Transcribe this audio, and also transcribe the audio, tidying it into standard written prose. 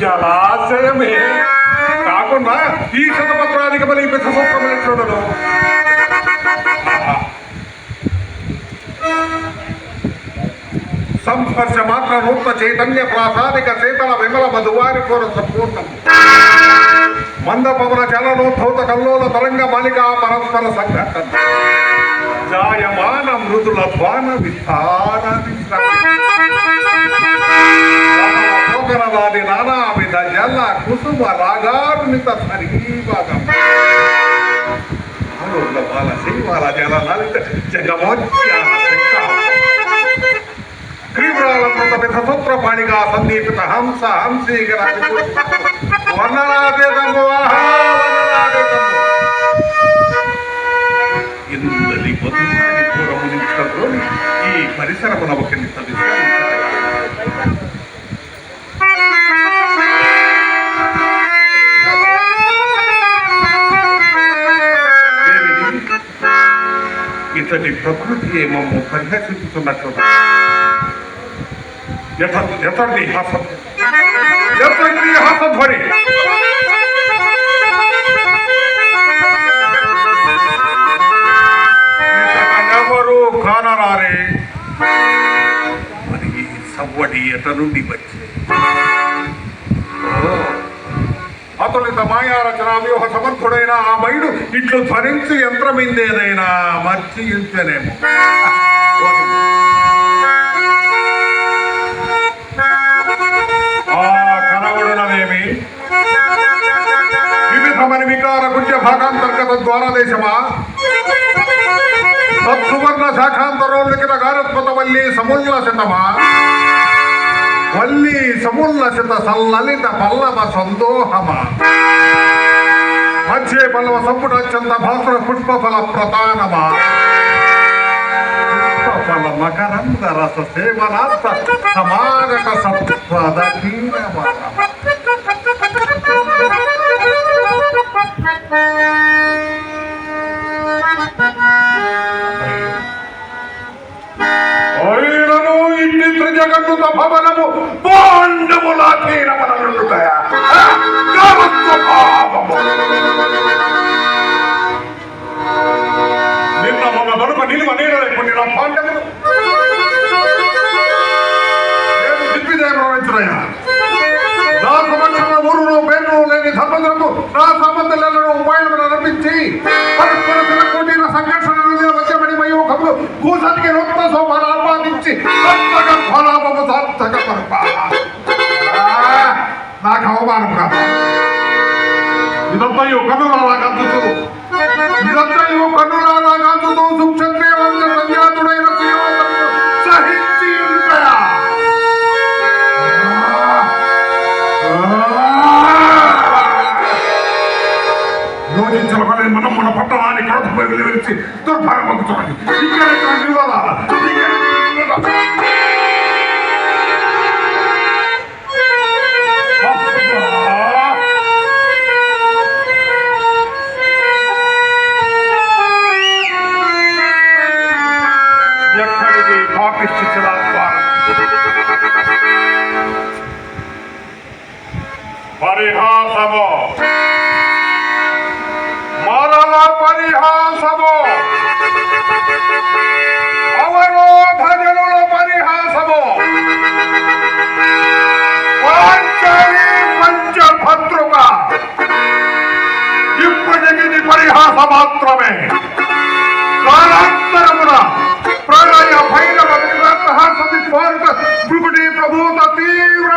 జలాశయమే కాకుండా ఈ శతపత్రానికి మరి పెద్ద సూత్రం ఎట్లుండదు. సంస్పర్శ మాత్ర నూత్న చైతన్య ప్రాసాదిక శీతల విమల మధువారి కోర సంపూర్ణం మంద పవన చలనోద్ధౌత కల్లోల తరంగ మాలికా పరస్పర సంఘటన జాయమాన మృదుల ధ్వాన విధానాది నానావిధ జల కుసుమ రాగారునిత సరీభాగం బాల శ్రీవాల జల లలిత జగమోద్యాన సూత్రపాణిగా సందీపిత హంస హంసీకర వర్ణనాదేతము ఇందలి మధుమాని పూరమునించడంలో ఈ పరిసరమున ఒకరిని ఇతని ప్రకృతి ఏమో పరిహసిస్తున్నట్లు ఎతడి హాసధ్వని ఎవరు కానరారే మరి సవ్వడి ఎట నుండి వచ్చి అతులిత మాయారచన వ్యూహ సమర్థుడైన ఆ మైడు ఇట్లు ధ్వనించి యంత్రమిందేదైనా మర్చి ఇంచనేమో. వివిధమని వికార గుజ్య భాగాంతర్గత ద్వారదేశమా తత్సువర్ణ శాఖాంతరోల్లిఖిత గారస్పత వల్లి సముల్లసితమా వల్లి సముల్లసిత సల్లలిత పల్లవ సందోహమా మధ్యే పల్లవ సంపుటచ్చంత భాసుర పుష్పఫల ప్రధానమా పుష్పఫల మకరంద రస సేవనార్థ సమాగత సత్వద అయినను ఇన్ని త్రిజగన్నుత భవనము పాండవులాధీనమనలుతాయా నిన్న మొన్న దొరక నిలువ నీడలేకుండా నా పాండవులు నేను దిగ్విజయమరించున్నాయా నా సమక్షంలో ఊరును పేరు లేని ధర్మదులకు నా సంబంధాలను ఉపాయములు అనిపించి పరస్పర కుటీర సంఘర్షణలు వచ్చబడి మయోగములు భూసానికి రొత్త శోభను ఆపాదించి ఫలాభము సార్థక పరప నాకు అవమానం కాదు. ఇదంతా కన్నులారా కాంతుతూ సుక్షత్రియ వంశ సంజాతుడైన సహించి యోచించలపల్లి మనం మన పట్టణాన్ని కడుపుపై వెలివరిచి దుర్భాగం చూడండి. ఎక్కడికి పాపిష్టి శిలాద్వారం పరిహాసమో మరల పరిహాసము అవరోధజనుల పరిహాసము పంచభద్రుక ఇప్పటికి పరిహాస మాత్రమే. కాలాంతరమున ప్రళయ భైరవ సతి భారత భృగుడి ప్రభూత తీవ్ర